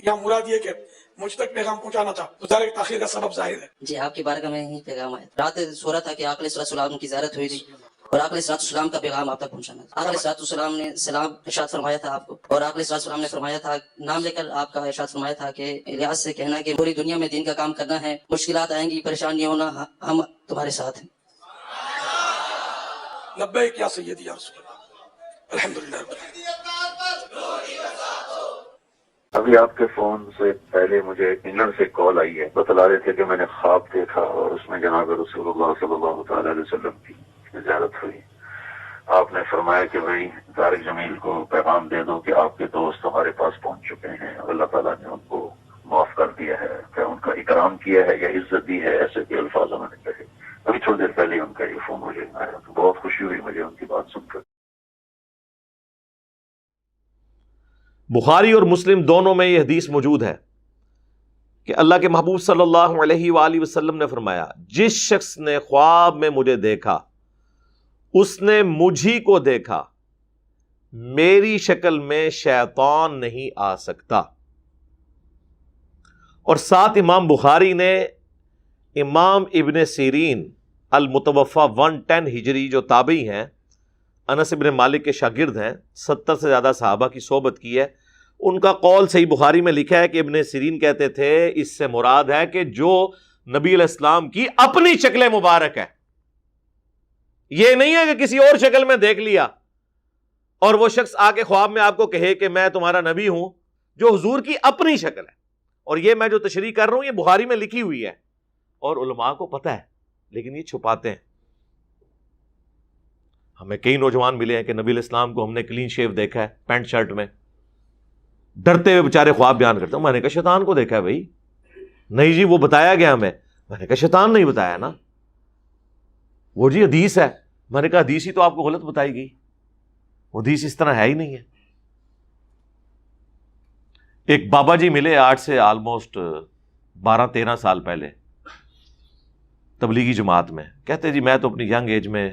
یہاں مراد یہ کہ مجھ تک پیغام پہنچانا تھا، تو ظاہر تاخیر کا سبب ظاہر ہے۔ جی آپ کی بارگاہ میں ہی پیغام آیا، رات سورہ تھا کہ آقا علیہ السلام کی زیارت ہوئی تھی اور آقا علیہ السلام کا پیغام آپ تک پہنچانا تھا۔ آقا علیہ السلام نے سلام ارشاد فرمایا تھا آپ کو، اور آقا علیہ السلام نے فرمایا تھا، نام لے کر آپ کا ارشاد فرمایا تھا کہ ریاض سے کہنا کہ پوری دنیا میں دین کا کام کرنا ہے، مشکلات آئیں گی، پریشان نہیں ہونا، ہم تمہارے ساتھ ہیں۔ لبیک یا سیدی یا رسول اللہ، الحمدللہ رب العالمین۔ ابھی آپ کے فون سے پہلے مجھے انگلینڈ سے کال آئی ہے، بتلا رہے تھے کہ میں نے خواب دیکھا اور اس میں جناب رسول اللہ صلی اللہ تعالی علیہ وسلم کی زیارت ہوئی۔ آپ نے فرمایا کہ بھائی طارق جمیل کو پیغام دے دو کہ آپ کے دوست ہمارے پاس پہنچ چکے ہیں، اللہ تعالیٰ نے ان کو معاف کر دیا ہے، کہ ان کا اکرام کیا ہے یا عزت دی ہے، ایسے کے الفاظ انہوں نے کہے۔ ابھی تھوڑی دیر پہلے ان کا یہ فون مجھے آیا تو بہت خوشی ہوئی مجھے ان کی بات سن کر۔ بخاری اور مسلم دونوں میں یہ حدیث موجود ہے کہ اللہ کے محبوب صلی اللہ علیہ وآلہ وسلم نے فرمایا، جس شخص نے خواب میں مجھے دیکھا اس نے مجھی کو دیکھا، میری شکل میں شیطان نہیں آ سکتا۔ اور ساتھ امام بخاری نے امام ابن سیرین المتوفى 110 ہجری جو تابعی ہیں، انس ابن مالک کے شاگرد ہیں، 70 سے زیادہ صحابہ کی صحبت کی ہے، ان کا قول صحیح بخاری میں لکھا ہے کہ ابن سیرین کہتے تھے اس سے مراد ہے کہ جو نبی علیہ السلام کی اپنی شکل مبارک ہے، یہ نہیں ہے کہ کسی اور شکل میں دیکھ لیا اور وہ شخص آ کے خواب میں آپ کو کہے کہ میں تمہارا نبی ہوں، جو حضور کی اپنی شکل ہے۔ اور یہ میں جو تشریح کر رہا ہوں یہ بخاری میں لکھی ہوئی ہے اور علماء کو پتہ ہے، لیکن یہ چھپاتے ہیں۔ ہمیں کئی نوجوان ملے ہیں کہ نبی علیہ السلام کو ہم نے کلین شیو دیکھا ہے، پینٹ شرٹ میں، ڈرتے ہوئے بیچارے خواب بیان کرتے ہیں۔ میں نے کہا شیطان کو دیکھا ہے بھائی، نہیں جی وہ بتایا گیا ہمیں۔ میں نے کہا شیطان نہیں بتایا نا، وہ جی حدیث ہے۔ میں نے کہا حدیث ہی تو آپ کو غلط بتائی گئی، وہ حدیث اس طرح ہے ہی نہیں ہے۔ ایک بابا جی ملے آج سے آلموسٹ 12-13 سال پہلے تبلیغی جماعت میں، کہتے جی میں تو اپنی ینگ ایج میں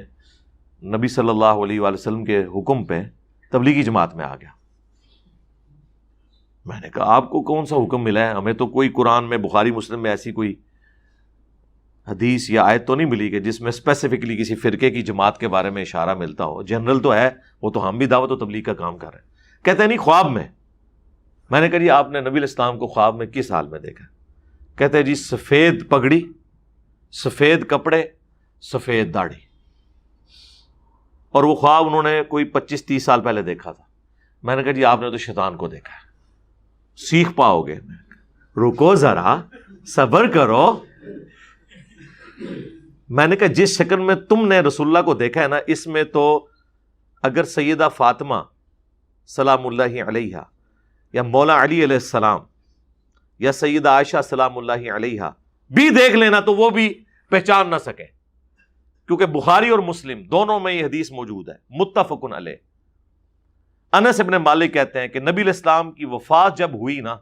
نبی صلی اللہ علیہ وآلہ وسلم کے حکم پہ تبلیغی جماعت میں آ گیا۔ میں نے کہا آپ کو کون سا حکم ملا ہے؟ ہمیں تو کوئی قرآن میں، بخاری مسلم میں ایسی کوئی حدیث یا آیت تو نہیں ملی کہ جس میں اسپیسیفکلی کسی فرقے کی جماعت کے بارے میں اشارہ ملتا ہو۔ جنرل تو ہے، وہ تو ہم بھی دعوت و تبلیغ کا کام کر رہے ہیں۔ کہتے ہیں نہیں خواب میں۔ میں نے کہا جی آپ نے نبی علیہ السلام کو خواب میں کس حال میں دیکھا؟ کہتے ہیں جی سفید پگڑی، سفید کپڑے، سفید داڑھی، اور وہ خواب انہوں نے کوئی 25-30 سال پہلے دیکھا تھا۔ میں نے کہا جی آپ نے تو شیطان کو دیکھا ہے، سیکھ پاؤ گے۔ رکو ذرا، صبر کرو۔ میں نے کہا جس شکل میں تم نے رسول اللہ کو دیکھا ہے نا، اس میں تو اگر سیدہ فاطمہ سلام اللہ علیہا یا مولا علی علیہ السلام یا سیدہ عائشہ سلام اللہ علیہا بھی دیکھ لینا تو وہ بھی پہچان نہ سکے، کیونکہ بخاری اور مسلم دونوں میں یہ حدیث موجود ہے، متفق علیہ۔ انس ابن مالک کہتے ہیں کہ نبی علیہ السلام کی وفات جب ہوئی نا،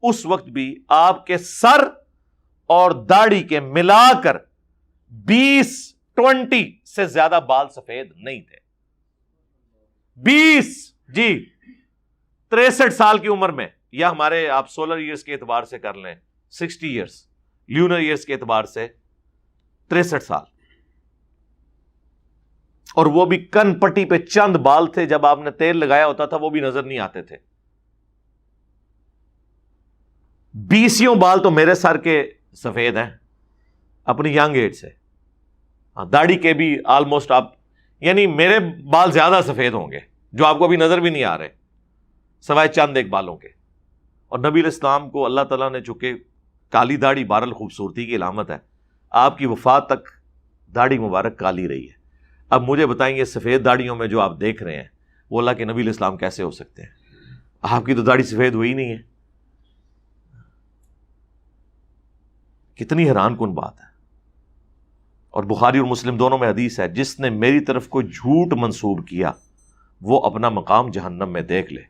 اس وقت بھی آپ کے سر اور داڑھی کے ملا کر 20 سے زیادہ بال سفید نہیں تھے۔ 20 جی 63 سال کی عمر میں، یا ہمارے آپ سولر ایئرز کے اعتبار سے کر لیں 60 ایئرز، لیونر ایئرز کے اعتبار سے 63 سال، اور وہ بھی کن پٹی پہ چند بال تھے، جب آپ نے تیل لگایا ہوتا تھا وہ بھی نظر نہیں آتے تھے۔ 20 بال تو میرے سر کے سفید ہیں اپنی ینگ ایج سے، داڑھی کے بھی آلموسٹ، آپ یعنی میرے بال زیادہ سفید ہوں گے جو آپ کو ابھی نظر بھی نہیں آ رہے، سوائے چند ایک بالوں کے۔ اور نبی علیہ السلام کو اللہ تعالیٰ نے چونکہ کالی داڑھی بہرحال خوبصورتی کی علامت ہے، آپ کی وفات تک داڑھی مبارک کالی رہی ہے۔ اب مجھے بتائیں یہ سفید داڑھیوں میں جو آپ دیکھ رہے ہیں وہ اللہ کے نبی علیہ السلام کیسے ہو سکتے ہیں؟ آپ کی تو داڑھی سفید ہوئی نہیں ہے۔ کتنی حیران کن بات ہے۔ اور بخاری اور مسلم دونوں میں حدیث ہے، جس نے میری طرف کوئی جھوٹ منسوب کیا وہ اپنا مقام جہنم میں دیکھ لے۔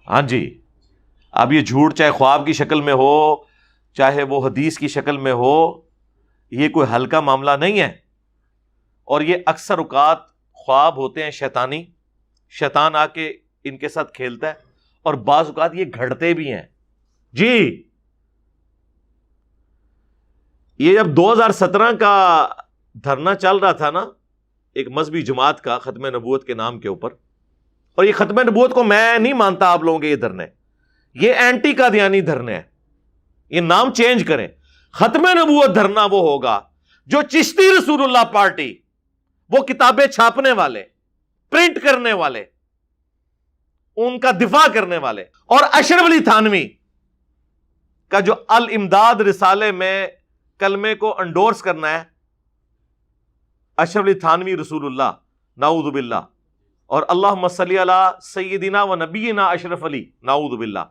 ہاں جی، اب یہ جھوٹ چاہے خواب کی شکل میں ہو چاہے وہ حدیث کی شکل میں ہو، یہ کوئی ہلکا معاملہ نہیں ہے۔ اور یہ اکثر اوقات خواب ہوتے ہیں شیطانی، شیطان آ کے ان کے ساتھ کھیلتا ہے، اور بعض اوقات یہ گھڑتے بھی ہیں۔ جی یہ جب 2017 کا دھرنا چل رہا تھا نا ایک مذہبی جماعت کا ختم نبوت کے نام کے اوپر، اور یہ ختم نبوت کو میں نہیں مانتا آپ لوگوں کے یہ دھرنے، یہ اینٹی قادیانی دھرنے ہیں، یہ نام چینج کریں۔ ختم نبوت دھرنا وہ ہوگا جو چشتی رسول اللہ پارٹی، وہ کتابیں چھاپنے والے، پرنٹ کرنے والے، ان کا دفاع کرنے والے، اور اشرف علی تھانوی کا جو الامداد رسالے میں کلمے کو انڈورس کرنا ہے، اشرف علی تھانوی رسول اللہ نعوذ باللہ، اور اللہم صلی علی سیدنا و نبینا اشرف علی نعوذ باللہ،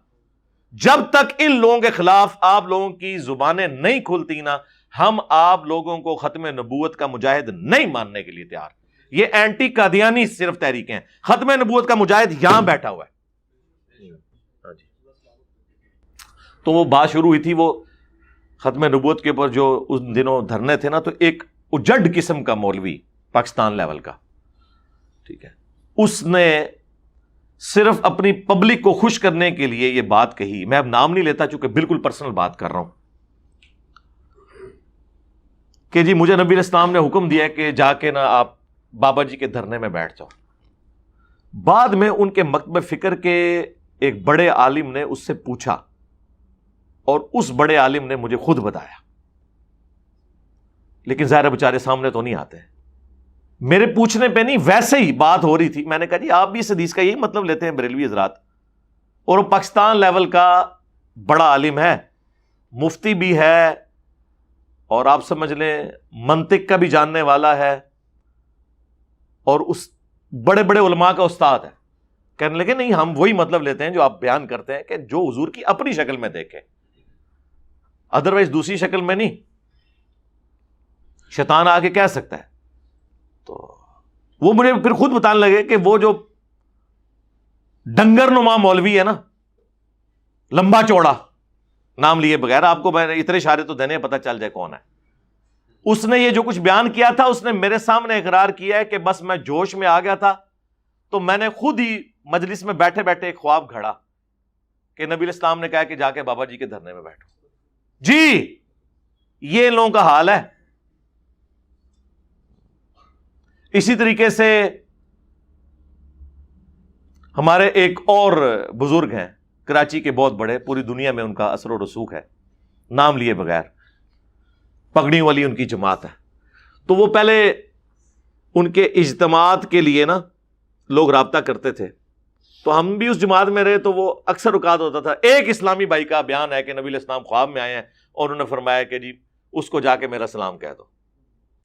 جب تک ان لوگوں کے خلاف آپ لوگوں کی زبانیں نہیں کھلتی نا، ہم آپ لوگوں کو ختم نبوت کا مجاہد نہیں ماننے کے لیے تیار۔ یہ اینٹی قادیانی صرف تحریکیں ہیں، ختم نبوت کا مجاہد یہاں بیٹھا ہوا ہے۔ تو وہ بات شروع ہوئی تھی، وہ ختم نبوت کے اوپر جو اس دنوں دھرنے تھے نا، تو ایک اجڑ قسم کا مولوی پاکستان لیول کا، ٹھیک ہے، اس نے صرف اپنی پبلک کو خوش کرنے کے لیے یہ بات کہی، میں اب نام نہیں لیتا چونکہ بالکل پرسنل بات کر رہا ہوں، کہ جی مجھے نبی علیہ السلام نے حکم دیا کہ جا کے نا آپ بابا جی کے دھرنے میں بیٹھ جاؤ۔ بعد میں ان کے مکتب فکر کے ایک بڑے عالم نے اس سے پوچھا، اور اس بڑے عالم نے مجھے خود بتایا، لیکن ظاہر بیچارے سامنے تو نہیں آتے، میرے پوچھنے پہ نہیں، ویسے ہی بات ہو رہی تھی، میں نے کہا جی آپ بھی اس حدیث کا یہی مطلب لیتے ہیں بریلوی حضرات؟ اور وہ پاکستان لیول کا بڑا عالم ہے، مفتی بھی ہے، اور آپ سمجھ لیں منطق کا بھی جاننے والا ہے، اور اس بڑے بڑے علماء کا استاد ہے۔ کہنے لگے نہیں، ہم وہی مطلب لیتے ہیں جو آپ بیان کرتے ہیں، کہ جو حضور کی اپنی شکل میں دیکھیں، ادروائز دوسری شکل میں نہیں، شیطان آ کے کہہ سکتا ہے۔ تو وہ مجھے پھر خود بتانے لگے کہ وہ جو ڈنگر نما مولوی ہے نا، لمبا چوڑا، نام لیے بغیر، آپ کو میں اتنے اشارے تو دینے پتہ چل جائے کون ہے، اس نے یہ جو کچھ بیان کیا تھا، اس نے میرے سامنے اقرار کیا ہے کہ بس میں جوش میں آ گیا تھا، تو میں نے خود ہی مجلس میں بیٹھے بیٹھے ایک خواب گھڑا کہ نبی علیہ السلام نے کہا کہ جا کے بابا جی کے دھرنے میں بیٹھو۔ جی یہ ان لوگوں کا حال ہے۔ اسی طریقے سے ہمارے ایک اور بزرگ ہیں کراچی کے، بہت بڑے، پوری دنیا میں ان کا اثر و رسوخ ہے، نام لیے بغیر، پگڑی والی ان کی جماعت ہے۔ تو وہ پہلے ان کے اجتماعات کے لیے نا لوگ رابطہ کرتے تھے، تو ہم بھی اس جماعت میں رہے، تو وہ اکثر اوقات ہوتا تھا، ایک اسلامی بھائی کا بیان ہے کہ نبی علیہ السلام خواب میں آئے ہیں اور انہوں نے فرمایا کہ جی اس کو جا کے میرا سلام کہہ دو۔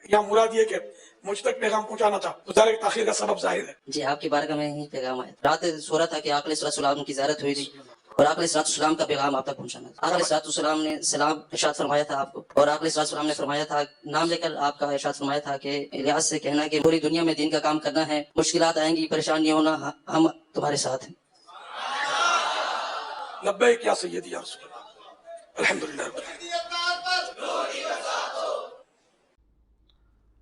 یا مراد یہ کہ مجھ تک پیغام پہنچانا تھا، تو ظاہر تاخیر کا سبب ظاہر ہے۔ جی آپ کی بارگاہ میں ہی پیغام آیا، رات سو رہا تھا کہ آقا علیہ السلام کی زیارت ہوئی تھی، اور آقا علیہ السلام کا پیغام آپ تک پہنچانا تھا۔ آقا علیہ السلام نے سلام ارشاد فرمایا تھا آپ کو، اور آقا علیہ السلام نے فرمایا تھا، نام لے کر آپ کا ارشاد فرمایا تھا کہ ریاض سے کہنا کہ پوری دنیا میں دین کا کام کرنا ہے، مشکلات آئیں گی، پریشان نہیں ہونا، ہم تمہارے ساتھ ہیں۔ لبیک یا سیدی یا رسول اللہ، الحمدللہ رب العالمین۔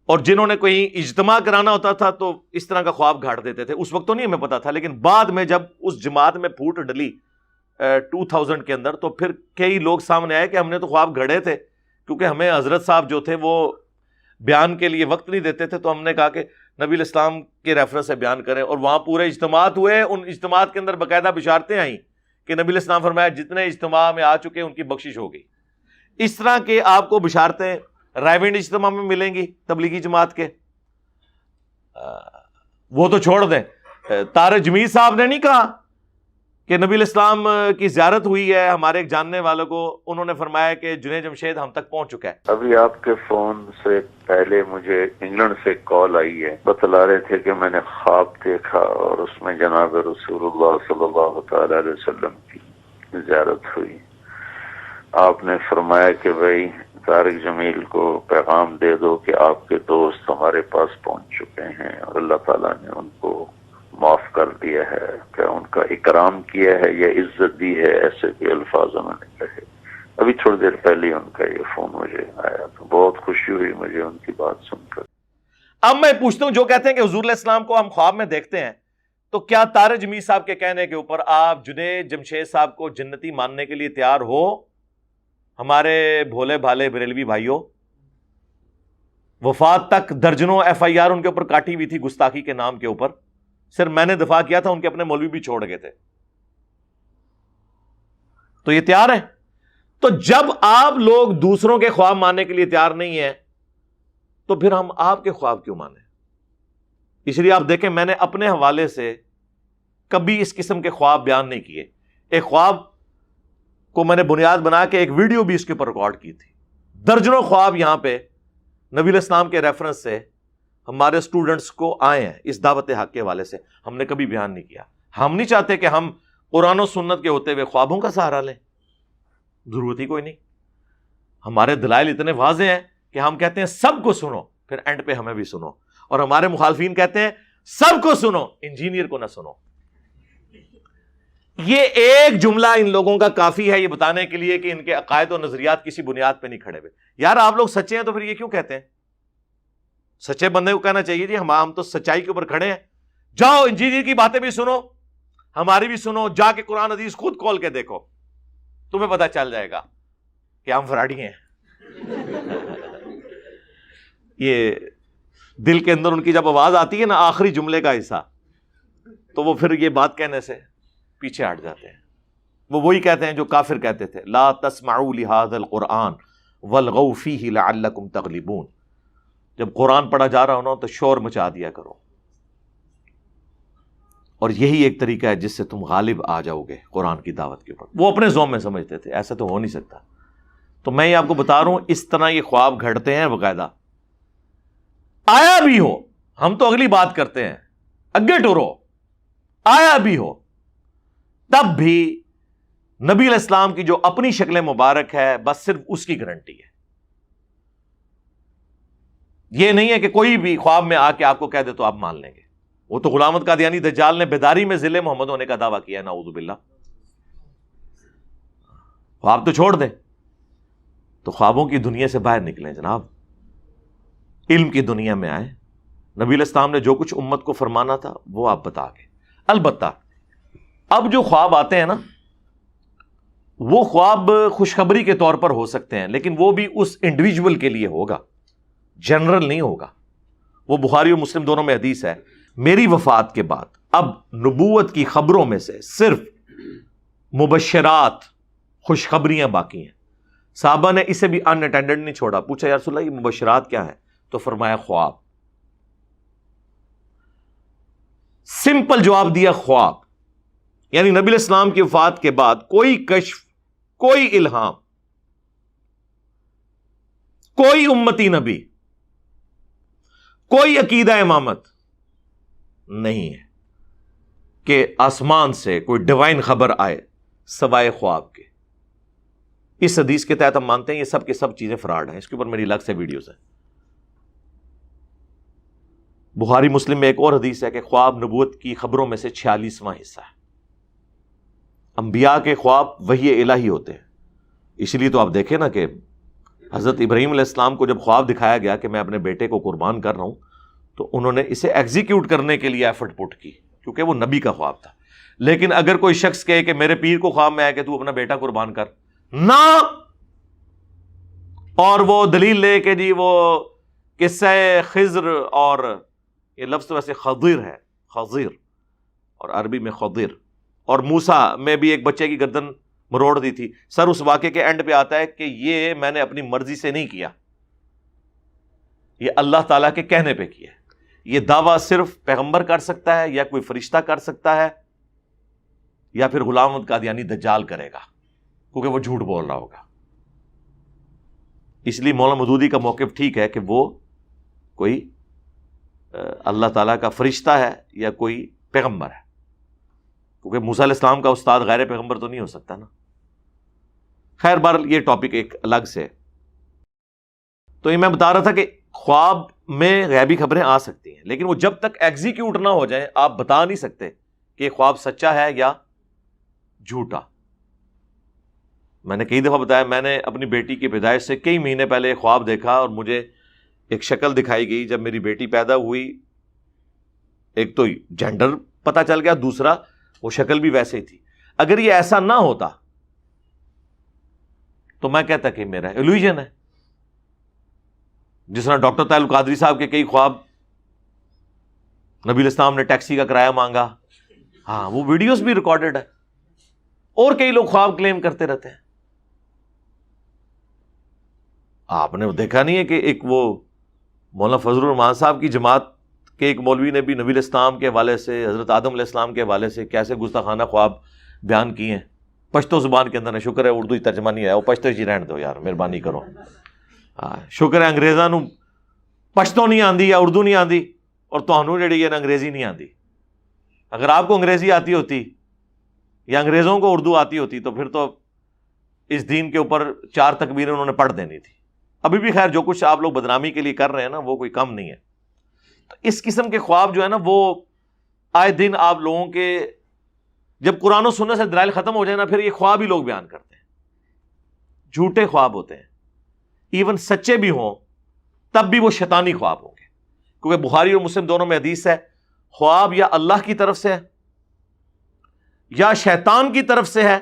اور جنہوں نے کوئی اجتماع کرانا ہوتا تھا تو اس طرح کا خواب گھاڑ دیتے تھے، اس وقت تو نہیں ہمیں پتا تھا، لیکن بعد میں جب اس جماعت میں پھوٹ ڈلی 2000 کے اندر، تو پھر کئی لوگ سامنے آئے کہ ہم نے تو خواب گھڑے تھے، کیونکہ ہمیں حضرت صاحب جو تھے وہ بیان کے لیے وقت نہیں دیتے تھے، تو ہم نے کہا کہ نبی علیہ السلام کے ریفرنس سے بیان کریں، اور وہاں پورے اجتماعات ہوئے، ان اجتماعات کے اندر باقاعدہ بشارتیں آئیں کہ نبی علیہ السلام فرمایا جتنے اجتماع میں آ چکے ان کی بخشش ہو گئی۔ اس طرح کے آپ کو بشارتیں رائیونڈ اجتماع میں ملیں گی تبلیغی جماعت کے، وہ تو چھوڑ دیں۔ طارق جمیل صاحب نے نہیں کہا کہ نبی علیہ السلام کی زیارت ہوئی ہے ہمارے ایک جاننے والوں کو، انہوں نے فرمایا کہ جنید جمشید ہم تک پہنچ چکا ہے۔ ابھی آپ کے فون سے پہلے مجھے انگلینڈ سے کال آئی ہے، بتلا رہے تھے کہ میں نے خواب دیکھا اور اس میں جناب رسول اللہ صلی اللہ تعالی علیہ وسلم کی زیارت ہوئی۔ آپ نے فرمایا کہ بھائی طارق جمیل کو پیغام دے دو کہ آپ کے دوست ہمارے پاس پہنچ چکے ہیں، اور اللہ تعالیٰ نے ان کو معاف کر دیا ہے، کہ ان کا اکرام کیا ہے یا عزت دی ہے، ایسے بھی الفاظ انہوں نے کہے۔ ابھی تھوڑی دیر پہلے ان کا یہ فون مجھے آیا، تو بہت خوشی ہوئی مجھے ان کی بات سن کر۔ اب میں پوچھتا ہوں، جو کہتے ہیں کہ حضور علیہ السلام کو ہم خواب میں دیکھتے ہیں، تو کیا طارق جمیل صاحب کے کہنے کے اوپر آپ جنید جمشید صاحب کو جنتی ماننے کے لیے تیار ہو؟ ہمارے بھولے بھالے بریلوی بھائیوں، وفات تک درجنوں ایف آئی آر ان کے اوپر کاٹی ہوئی تھی گستاخی کے نام کے اوپر، صرف میں نے دفاع کیا تھا، ان کے اپنے مولوی بھی چھوڑ گئے تھے. تو یہ تیار ہے؟ تو جب آپ لوگ دوسروں کے خواب ماننے کے لیے تیار نہیں ہیں تو پھر ہم آپ کے خواب کیوں مانیں؟ اس لیے آپ دیکھیں میں نے اپنے حوالے سے کبھی اس قسم کے خواب بیان نہیں کیے. ایک خواب کو میں نے بنیاد بنا کے ایک ویڈیو بھی اس کے اوپر ریکارڈ کی تھی. درجنوں خواب یہاں پہ نبی علیہ السلام کے ریفرنس سے ہمارے سٹوڈنٹس کو آئے ہیں اس دعوت حق کے حوالے سے، ہم نے کبھی بیان نہیں کیا. ہم نہیں چاہتے کہ ہم قرآن و سنت کے ہوتے ہوئے خوابوں کا سہارا لیں، ضرورت ہی کوئی نہیں. ہمارے دلائل اتنے واضح ہیں کہ ہم کہتے ہیں سب کو سنو، پھر اینڈ پہ ہمیں بھی سنو. اور ہمارے مخالفین کہتے ہیں سب کو سنو، انجینئر کو نہ سنو. یہ ایک جملہ ان لوگوں کا کافی ہے یہ بتانے کے لیے کہ ان کے عقائد و نظریات کسی بنیاد پہ نہیں کھڑے ہوئے. یار آپ لوگ سچے ہیں تو پھر یہ کیوں کہتے ہیں؟ سچے بندے کو کہنا چاہیے جی ہم تو سچائی کے اوپر کھڑے ہیں، جاؤ انجینئر کی باتیں بھی سنو، ہماری بھی سنو، جا کے قرآن حدیث خود کھول کے دیکھو، تمہیں پتہ چل جائے گا کہ ہم فراڈی ہیں. یہ دل کے اندر ان کی جب آواز آتی ہے نا آخری جملے کا حصہ، تو وہ پھر یہ بات کہنے سے پیچھے ہٹ جاتے ہیں. وہ وہی کہتے ہیں جو کافر کہتے تھے، لا تسمعوا لهذا القرآن والغوا فیہ لعلکم تغلبون. جب قرآن پڑھا جا رہا ہو نا تو شور مچا دیا کرو، اور یہی ایک طریقہ ہے جس سے تم غالب آ جاؤ گے قرآن کی دعوت کے اوپر. وہ اپنے ذوق میں سمجھتے تھے، ایسا تو ہو نہیں سکتا. تو میں یہ آپ کو بتا رہا ہوں اس طرح یہ خواب گھڑتے ہیں باقاعدہ. آیا بھی ہو، ہم تو اگلی بات کرتے ہیں، اگے ٹورو آیا بھی ہو، تب بھی نبی علیہ السلام کی جو اپنی شکل مبارک ہے بس صرف اس کی گارنٹی ہے. یہ نہیں ہے کہ کوئی بھی خواب میں آ کے آپ کو کہہ دے تو آپ مان لیں گے. وہ تو غلام احمد قادیانی دجال نے بیداری میں ذل محمد ہونے کا دعویٰ کیا ہے، نعوذ باللہ. خواب تو چھوڑ دیں، تو خوابوں کی دنیا سے باہر نکلیں جناب، علم کی دنیا میں آئیں. نبی علیہ السلام نے جو کچھ امت کو فرمانا تھا وہ آپ بتا گئے. البتہ اب جو خواب آتے ہیں نا وہ خواب خوشخبری کے طور پر ہو سکتے ہیں، لیکن وہ بھی اس انڈیویجول کے لیے ہوگا، جنرل نہیں ہوگا. وہ بخاری و مسلم دونوں میں حدیث ہے، میری وفات کے بعد اب نبوت کی خبروں میں سے صرف مبشرات، خوشخبریاں باقی ہیں. صحابہ نے اسے بھی ان اٹینڈڈ نہیں چھوڑا. پوچھا یا رسول اللہ یہ مبشرات کیا ہیں؟ تو فرمایا خواب. سمپل جواب دیا، خواب. یعنی نبی علیہ السلام کی وفات کے بعد کوئی کشف، کوئی الہام، کوئی امتی نبی، کوئی عقیدہ امامت نہیں ہے کہ آسمان سے کوئی ڈیوائن خبر آئے سوائے خواب کے. اس حدیث کے تحت ہم مانتے ہیں یہ سب کے سب چیزیں فراڈ ہیں. اس کے اوپر میری الگ سے ویڈیوز ہیں. بخاری مسلم میں ایک اور حدیث ہے کہ خواب نبوت کی خبروں میں سے 46واں حصہ ہے. انبیاء کے خواب وحی الہی ہوتے ہیں. اس لیے تو آپ دیکھیں نا کہ حضرت ابراہیم علیہ السلام کو جب خواب دکھایا گیا کہ میں اپنے بیٹے کو قربان کر رہا ہوں تو انہوں نے اسے ایگزیکیوٹ کرنے کے لیے ایفرٹ پٹ کی کیونکہ وہ نبی کا خواب تھا. لیکن اگر کوئی شخص کہے کہ میرے پیر کو خواب میں آیا کہ تو اپنا بیٹا قربان کر، نہ، اور وہ دلیل لے کہ جی وہ قصہ خضر، اور یہ لفظ تو ویسے خضر ہے، خضر اور عربی میں خضر، اور موسیٰ میں بھی ایک بچے کی گردن مروڑ دی تھی. سر اس واقعے کے اینڈ پہ آتا ہے کہ یہ میں نے اپنی مرضی سے نہیں کیا، یہ اللہ تعالیٰ کے کہنے پہ کیا. یہ دعویٰ صرف پیغمبر کر سکتا ہے یا کوئی فرشتہ کر سکتا ہے یا پھر غلام احمد قادیانی دجال کرے گا، کیونکہ وہ جھوٹ بول رہا ہوگا. اس لیے مولانا مودودی کا موقف ٹھیک ہے کہ وہ کوئی اللہ تعالیٰ کا فرشتہ ہے یا کوئی پیغمبر ہے، کیونکہ موسیٰ علیہ السلام کا استاد غیر پیغمبر تو نہیں ہو سکتا نا. خیر بہرحال یہ ٹاپک ایک الگ سے. تو یہ میں بتا رہا تھا کہ خواب میں غیبی خبریں آ سکتی ہیں، لیکن وہ جب تک ایگزیکیوٹ نہ ہو جائیں آپ بتا نہیں سکتے کہ یہ خواب سچا ہے یا جھوٹا. میں نے کئی دفعہ بتایا، میں نے اپنی بیٹی کی پیدائش سے کئی مہینے پہلے خواب دیکھا اور مجھے ایک شکل دکھائی گئی. جب میری بیٹی پیدا ہوئی، ایک تو جینڈر پتہ چل گیا دوسرا، وہ شکل بھی ویسے ہی تھی. اگر یہ ایسا نہ ہوتا تو میں کہتا کہ میرا ایلوژن ہے. جس طرح ڈاکٹر طاہر القادری صاحب کے کئی خواب، نبی الاسلام نے ٹیکسی کا کرایہ مانگا، ہاں وہ ویڈیوز بھی ریکارڈڈ ہے، اور کئی لوگ خواب کلیم کرتے رہتے ہیں. آپ نے دیکھا نہیں ہے کہ ایک وہ مولانا فضل الرحمان صاحب کی جماعت کے ایک مولوی نے بھی نبی علیہ السلام کے حوالے سے، حضرت آدم علیہ السلام کے حوالے سے کیسے گستاخانہ خواب بیان کیے ہیں پشتو زبان کے اندر نے. شکر ہے اردو ہی ترجمہ نہیں آیا، وہ پشتو ہی رہن دو یار، مہربانی کرو. شکر ہے انگریزاں نو پشتو نہیں آندی یا اردو نہیں آندی، اور تہانوں جڑی ہے نا انگریزی نہیں آندی. اگر آپ کو انگریزی آتی ہوتی یا انگریزوں کو اردو آتی ہوتی تو پھر تو اس دین کے اوپر 4 تکبیریں انہوں نے پڑھ دینی تھی. ابھی بھی خیر جو کچھ آپ لوگ بدنامی کے لیے کر رہے ہیں نا وہ کوئی کم نہیں ہے. تو اس قسم کے خواب جو ہے نا وہ آئے دن آپ لوگوں کے، جب قرآن و سنت سے دلائل ختم ہو جائے نا پھر یہ خواب ہی لوگ بیان کرتے ہیں. جھوٹے خواب ہوتے ہیں، ایون سچے بھی ہوں تب بھی وہ شیطانی خواب ہوں گے. کیونکہ بخاری اور مسلم دونوں میں حدیث ہے، خواب یا اللہ کی طرف سے ہے یا شیطان کی طرف سے ہے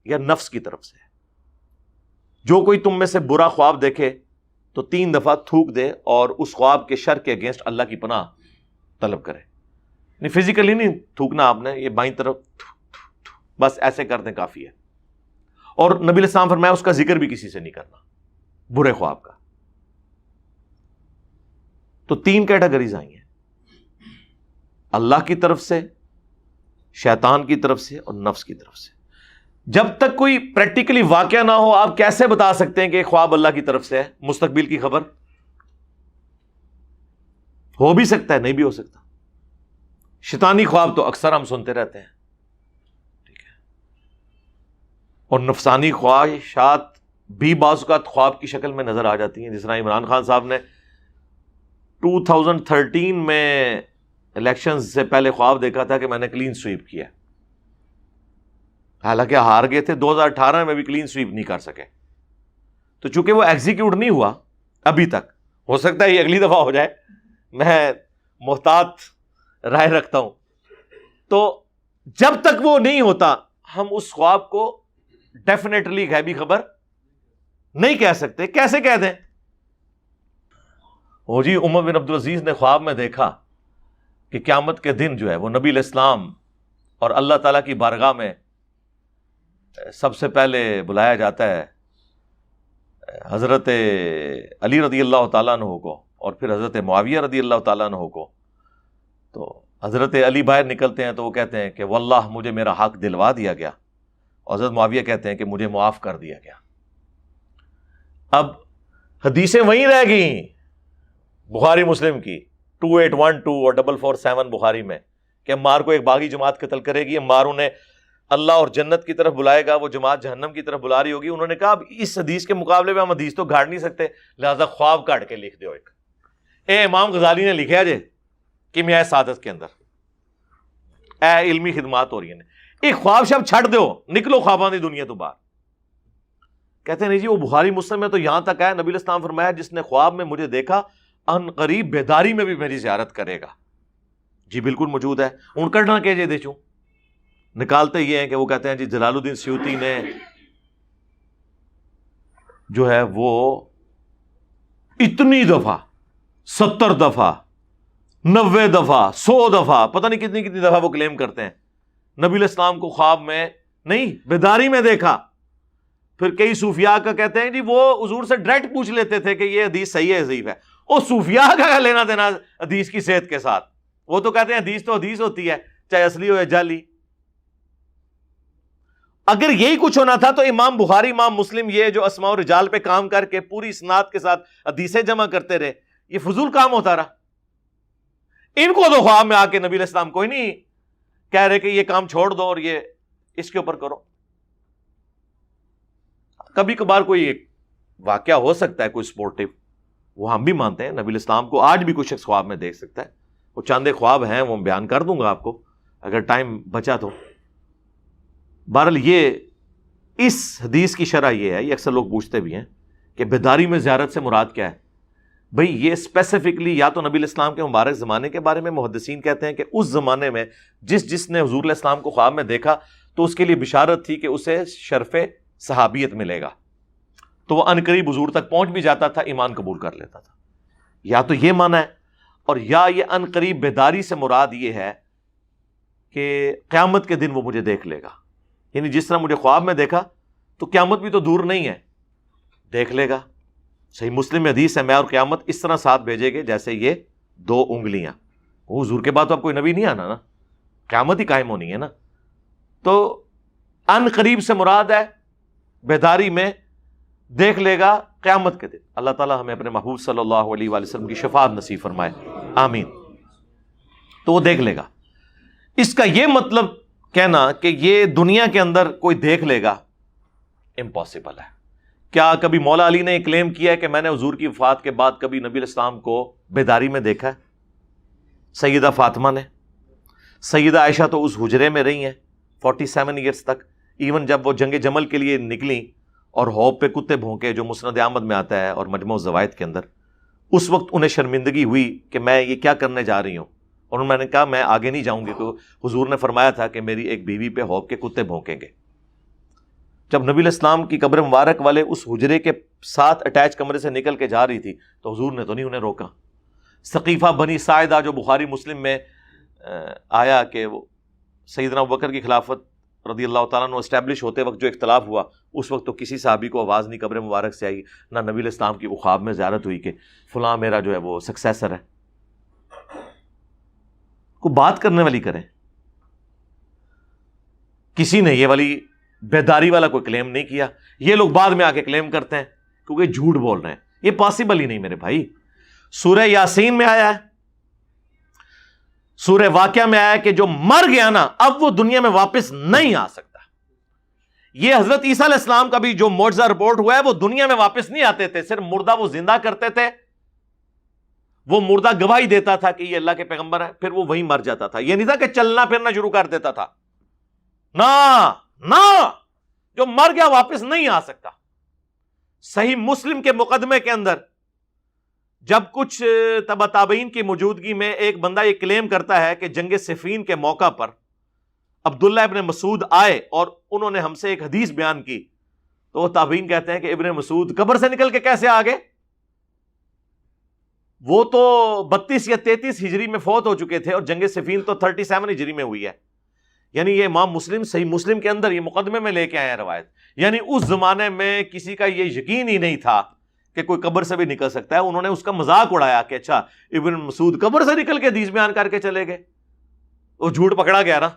یا نفس کی طرف سے ہے. جو کوئی تم میں سے برا خواب دیکھے تو 3 دفعہ تھوک دے اور اس خواب کے شر کے اگینسٹ اللہ کی پناہ طلب کرے. نہیں فزیکلی نہیں تھوکنا آپ نے، یہ بائیں طرف بس ایسے کر دیں کافی ہے. اور نبی علیہ السلام فرمایا اس کا ذکر بھی کسی سے نہیں کرنا برے خواب کا. تو 3 کیٹیگریز آئی ہیں، اللہ کی طرف سے، شیطان کی طرف سے اور نفس کی طرف سے. جب تک کوئی پریکٹیکلی واقعہ نہ ہو آپ کیسے بتا سکتے ہیں کہ خواب اللہ کی طرف سے ہے؟ مستقبل کی خبر ہو بھی سکتا ہے، نہیں بھی ہو سکتا. شیطانی خواب تو اکثر ہم سنتے رہتے ہیں، ٹھیک ہے. اور نفسانی خواہشات بھی بعض اوقات خواب کی شکل میں نظر آ جاتی ہیں. جس طرح عمران خان صاحب نے 2013 میں الیکشن سے پہلے خواب دیکھا تھا کہ میں نے کلین سویپ کیا، حالانکہ ہار گئے تھے. 2018 میں بھی کلین سویپ نہیں کر سکے. تو چونکہ وہ ایگزیکیوٹ نہیں ہوا ابھی تک، ہو سکتا ہے یہ اگلی دفعہ ہو جائے، میں محتاط رائے رکھتا ہوں. تو جب تک وہ نہیں ہوتا ہم اس خواب کو ڈیفینیٹلی غیبی خبر نہیں کہہ سکتے. کیسے کہہ دیں؟ وہ جی عمر بن عبدالعزیز نے خواب میں دیکھا کہ قیامت کے دن جو ہے وہ نبی علیہ السلام اور اللہ تعالیٰ کی بارگاہ میں سب سے پہلے بلایا جاتا ہے حضرت علی رضی اللہ تعالیٰ عنہ کو اور پھر حضرت معاویہ رضی اللہ تعالیٰ عنہ کو. تو حضرت علی باہر نکلتے ہیں تو وہ کہتے ہیں کہ واللہ مجھے میرا حق دلوا دیا گیا، اور حضرت معاویہ کہتے ہیں کہ مجھے معاف کر دیا گیا. اب حدیثیں وہیں رہ گئیں بخاری مسلم کی 2812 اور 447 بخاری میں کہ عمار کو ایک باغی جماعت قتل کرے گی، عمار انہیں اللہ اور جنت کی طرف بلائے گا، وہ جماعت جہنم کی طرف بلا رہی ہوگی. انہوں نے کہا اب اس حدیث کے مقابلے میں ہم حدیث تو گھاڑ نہیں سکتے، لہذا خواب کاٹ کے لکھ دیو ایک. امام غزالی نے لکھا جے کیمیائے سعادت کے اندر، علمی خدمات ہو رہی ہیں، ایک خواب شب چھڑ دو، نکلو خواباں دی دنیا تو باہر. کہتے ہیں نہیں جی وہ بخاری مسلم میں تو یہاں تک ہے، نبی علیہ السلام فرمایا جس نے خواب میں مجھے دیکھا ان قریب بیداری میں بھی میری زیارت کرے گا. جی بالکل موجود ہے. ان کرنا کہ جے دے چوں نکالتے یہ ہیں کہ وہ کہتے ہیں جی جلال الدین سیوطی نے جو ہے وہ اتنی دفعہ 70 دفعہ 90 دفعہ 100 دفعہ پتہ نہیں کتنی کتنی دفعہ وہ کلیم کرتے ہیں نبی علیہ السلام کو خواب میں نہیں بیداری میں دیکھا. پھر کئی صوفیاء کا کہتے ہیں جی وہ حضور سے ڈائریکٹ پوچھ لیتے تھے کہ یہ حدیث صحیح ہے ضعیف ہے. اور صوفیاء کا لینا دینا حدیث کی صحت کے ساتھ؟ وہ تو کہتے ہیں حدیث تو حدیث ہوتی ہے چاہے اصلی ہو یا جعلی. اگر یہی کچھ ہونا تھا تو امام بخاری امام مسلم یہ جو اسماء و رجال پہ کام کر کے پوری اسناد کے ساتھ حدیثیں جمع کرتے رہے، یہ فضول کام ہوتا رہا. ان کو تو خواب میں آ کے نبی علیہ السلام کوئی نہیں کہہ رہے کہ یہ کام چھوڑ دو اور یہ اس کے اوپر کرو. کبھی کبھار کوئی ایک واقعہ ہو سکتا ہے کوئی سپورٹیو، وہ ہم بھی مانتے ہیں. نبی علیہ السلام کو آج بھی کوئی شخص خواب میں دیکھ سکتا ہے. وہ چاند خواب ہیں وہ بیان کر دوں گا آپ کو اگر ٹائم بچا تو. بہرحال یہ اس حدیث کی شرح یہ ہے، یہ اکثر لوگ پوچھتے بھی ہیں کہ بیداری میں زیارت سے مراد کیا ہے. بھئی یہ اسپیسیفکلی یا تو نبی علیہ السلام کے مبارک زمانے کے بارے میں محدثین کہتے ہیں کہ اس زمانے میں جس نے حضور علیہ السلام کو خواب میں دیکھا تو اس کے لیے بشارت تھی کہ اسے شرف صحابیت ملے گا، تو وہ عنقریب حضور تک پہنچ بھی جاتا تھا، ایمان قبول کر لیتا تھا. یا تو یہ معنی ہے، اور یا یہ عنقریب بیداری سے مراد یہ ہے کہ قیامت کے دن وہ مجھے دیکھ لے گا، یعنی جس طرح مجھے خواب میں دیکھا تو قیامت بھی تو دور نہیں ہے، دیکھ لے گا. صحیح مسلم میں حدیث ہے، میں اور قیامت اس طرح ساتھ بھیجے گے جیسے یہ 2 انگلیاں. وہ حضور کے بعد تو اب کوئی نبی نہیں آنا نا، قیامت ہی قائم ہونی ہے نا. تو ان قریب سے مراد ہے بیداری میں دیکھ لے گا قیامت کے دن. اللہ تعالیٰ ہمیں اپنے محبوب صلی اللہ علیہ وآلہ وسلم کی شفاعت نصیب فرمائے، آمین. تو وہ دیکھ لے گا. اس کا یہ مطلب کہنا کہ یہ دنیا کے اندر کوئی دیکھ لے گا امپاسبل ہے. کیا کبھی مولا علی نے یہ کلیم کیا ہے کہ میں نے حضور کی وفات کے بعد کبھی نبی علیہ السلام کو بیداری میں دیکھا ہے؟ سیدہ فاطمہ نے، سیدہ عائشہ تو اس حجرے میں رہی ہیں 47 ایئرس تک. ایون جب وہ جنگ جمل کے لیے نکلیں اور ہوب پہ کتے بھونکے جو مسند احمد میں آتا ہے اور مجموع الزوائد کے اندر، اس وقت انہیں شرمندگی ہوئی کہ میں یہ کیا کرنے جا رہی ہوں، اور میں نے کہا میں آگے نہیں جاؤں گی، تو حضور نے فرمایا تھا کہ میری ایک بیوی پہ ہوب کے کتے بھونکیں گے. جب نبی علیہ السلام کی قبر مبارک والے اس حجرے کے ساتھ اٹیچ کمرے سے نکل کے جا رہی تھی تو حضور نے تو نہیں انہیں روکا. ثقیفہ بنی ساعدہ جو بخاری مسلم میں آیا کہ وہ سیدنا ابوبکر کی خلافت رضی اللہ تعالیٰ عنہ اسٹیبلش ہوتے وقت جو اختلاف ہوا، اس وقت تو کسی صحابی کو آواز نہیں قبر مبارک سے آئی، نہ نبی علیہ السلام کی وہ خواب میں زیارت ہوئی کہ فلاں میرا جو ہے وہ سکسیسر ہے. کو بات کرنے والی کریں. کسی نے یہ والی بیداری والا کوئی کلیم نہیں کیا. یہ لوگ بعد میں آ کے کلیم کرتے ہیں کیونکہ جھوٹ بول رہے ہیں. یہ پاسبل ہی نہیں میرے بھائی. سورہ یاسین میں آیا ہے، سورہ واقعہ میں آیا ہے کہ جو مر گیا نا اب وہ دنیا میں واپس نہیں آ سکتا. یہ حضرت عیسیٰ علیہ السلام کا بھی جو معجزہ رپورٹ ہوا ہے، وہ دنیا میں واپس نہیں آتے تھے، صرف مردہ وہ زندہ کرتے تھے. وہ مردہ گواہی دیتا تھا کہ یہ اللہ کے پیغمبر ہے، پھر وہ وہیں مر جاتا تھا. یہ نہیں تھا کہ چلنا پھرنا شروع کر دیتا تھا. نہ جو مر گیا واپس نہیں آ سکتا. صحیح مسلم کے مقدمے کے اندر جب کچھ تبع تابعین کی موجودگی میں ایک بندہ یہ کلیم کرتا ہے کہ جنگ صفین کے موقع پر عبداللہ ابن مسعود آئے اور انہوں نے ہم سے ایک حدیث بیان کی، تو وہ تابعین کہتے ہیں کہ ابن مسعود قبر سے نکل کے کیسے آگے؟ وہ تو 32 یا 33 ہجری میں فوت ہو چکے تھے اور جنگ صفین تو 37 ہجری میں ہوئی ہے. یعنی یہ امام مسلم صحیح مسلم کے اندر یہ مقدمے میں لے کے آئے ہیں روایت. یعنی اس زمانے میں کسی کا یہ یقین ہی نہیں تھا کہ کوئی قبر سے بھی نکل سکتا ہے. انہوں نے اس کا مذاق اڑایا کہ اچھا ابن مسعود قبر سے نکل کے حدیث بیان کر کے چلے گئے. وہ جھوٹ پکڑا گیا نا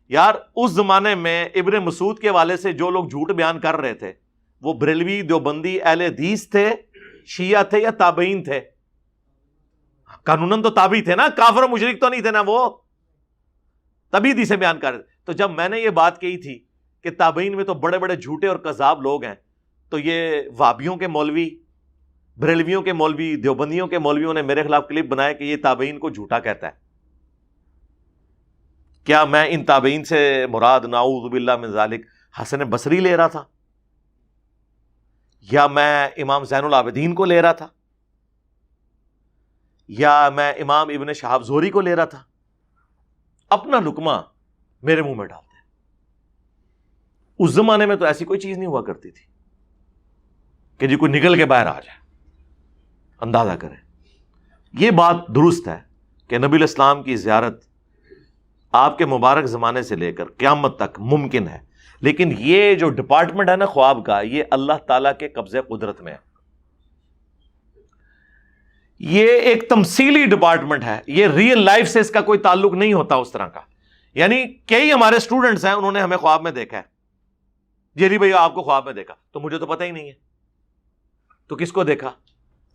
یار. اس زمانے میں ابن مسعود کے والے سے جو لوگ جھوٹ بیان کر رہے تھے وہ بریلوی دیوبندی اہل حدیث تھے، شیعہ تھے یا تابعین تھے؟ قانوناً تو تابعی تھے نا، کافر و مشرک تو نہیں تھے نا، وہ تبھی حدیثیں بیان کر رہے تھے. تو جب میں نے یہ بات کہی تھی کہ تابعین میں تو بڑے بڑے جھوٹے اور کذاب لوگ ہیں، تو یہ وہابیوں کے مولوی، بریلویوں کے مولوی، دیوبندیوں کے مولویوں نے میرے خلاف کلپ بنایا کہ یہ تابعین کو جھوٹا کہتا ہے. کیا میں ان تابعین سے مراد نعوذ باللہ من ذالک حسن بصری لے رہا تھا، یا میں امام زین العابدین کو لے رہا تھا، یا میں امام ابن شہاب زہری کو لے رہا تھا؟ اپنا لقمہ میرے منہ میں ڈالتے ہیں. اس زمانے میں تو ایسی کوئی چیز نہیں ہوا کرتی تھی کہ جی کوئی نکل کے باہر آ جائے. اندازہ کریں. یہ بات درست ہے کہ نبی علیہ السلام کی زیارت آپ کے مبارک زمانے سے لے کر قیامت تک ممکن ہے، لیکن یہ جو ڈپارٹمنٹ ہے نا خواب کا، یہ اللہ تعالیٰ کے قبضے قدرت میں ہے. یہ ایک تمثیلی ڈپارٹمنٹ ہے، یہ ریئل لائف سے اس کا کوئی تعلق نہیں ہوتا اس طرح کا. یعنی کئی ہمارے اسٹوڈنٹس ہیں، انہوں نے ہمیں خواب میں دیکھا ہے، جیری بھائی آپ کو خواب میں دیکھا، تو مجھے تو پتہ ہی نہیں ہے. تو کس کو دیکھا؟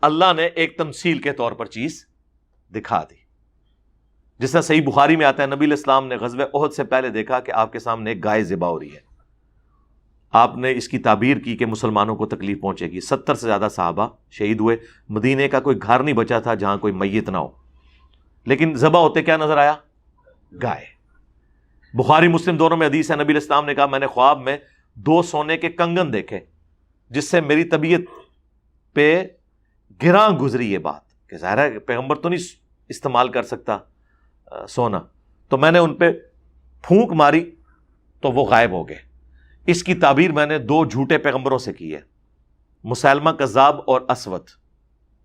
اللہ نے ایک تمثیل کے طور پر چیز دکھا دی. جس طرح صحیح بخاری میں آتا ہے نبی علیہ السلام نے غزوہ احد سے پہلے دیکھا کہ آپ کے سامنے ایک گائے ذبح ہو رہی ہے. آپ نے اس کی تعبیر کی کہ مسلمانوں کو تکلیف پہنچے گی. 70 سے زیادہ صحابہ شہید ہوئے. مدینے کا کوئی گھر نہیں بچا تھا جہاں کوئی میت نہ ہو. لیکن ذبح ہوتے کیا نظر آیا؟ گائے. بخاری مسلم دونوں میں حدیث ہے، نبی علیہ السلام نے کہا میں نے خواب میں 2 سونے کے کنگن دیکھے جس سے میری طبیعت پہ گراں گزری یہ بات کہ ظاہر ہے کہ پیغمبر تو نہیں استعمال کر سکتا سونا، تو میں نے ان پہ پھونک ماری تو وہ غائب ہو گئے. اس کی تعبیر میں نے 2 جھوٹے پیغمبروں سے کی ہے، مسیلمہ کذاب اور اسود،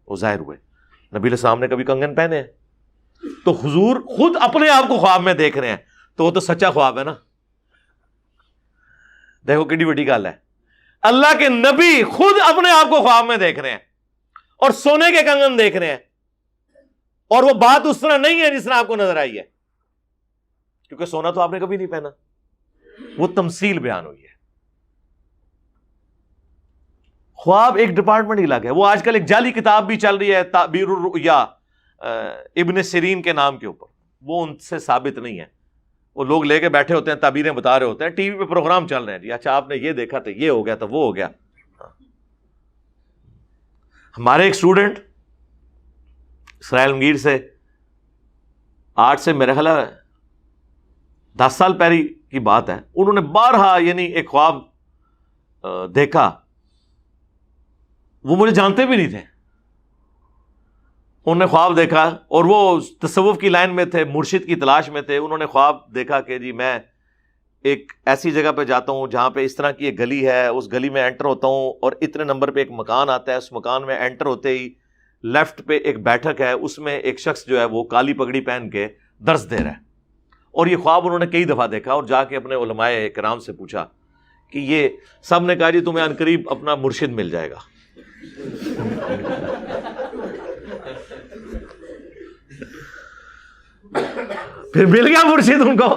وہ ظاہر ہوئے. نبی علیہ السلام نے کبھی کنگن پہنے ہیں؟ تو حضور خود اپنے آپ کو خواب میں دیکھ رہے ہیں، تو وہ تو سچا خواب ہے نا. دیکھو کتنی بڑی گل ہے، اللہ کے نبی خود اپنے آپ کو خواب میں دیکھ رہے ہیں اور سونے کے کنگن دیکھ رہے ہیں، اور وہ بات اس طرح نہیں ہے جس طرح آپ کو نظر آئی ہے، کیونکہ سونا تو آپ نے کبھی نہیں پہنا. وہ تمثیل بیان ہوئی ہے. خواب ایک ڈپارٹمنٹ ہی الگ ہے. وہ آج کل ایک جعلی کتاب بھی چل رہی ہے تعبیر الرؤیا ابن سیرین کے نام کے اوپر، وہ ان سے ثابت نہیں ہے. وہ لوگ لے کے بیٹھے ہوتے ہیں، تعبیریں بتا رہے ہوتے ہیں، ٹی وی پہ پروگرام چل رہے ہیں، جی اچھا آپ نے یہ دیکھا تو یہ ہو گیا تو وہ ہو گیا. ہمارے ایک اسٹوڈنٹ اسرائیل مگیر سے 8 سے میرے خیال 10 سال پہلے کی بات ہے، انہوں نے بارہا یعنی ایک خواب دیکھا. وہ مجھے جانتے بھی نہیں تھے، انہوں نے خواب دیکھا اور وہ تصوف کی لائن میں تھے، مرشد کی تلاش میں تھے. انہوں نے خواب دیکھا کہ جی میں ایک ایسی جگہ پہ جاتا ہوں جہاں پہ اس طرح کی ایک گلی ہے، اس گلی میں انٹر ہوتا ہوں اور اتنے نمبر پہ ایک مکان آتا ہے، اس مکان میں انٹر ہوتے ہی لیفٹ پہ ایک بیٹھک ہے، اس میں ایک شخص جو ہے وہ کالی پگڑی پہن کے درس دے رہا ہے. اور یہ خواب انہوں نے کئی دفعہ دیکھا اور جا کے اپنے علماء کرام سے پوچھا کہ یہ سب نے کہا جی تمہیں عنقریب اپنا مرشد مل جائے گا. پھر مل گیا مرشد ان کو.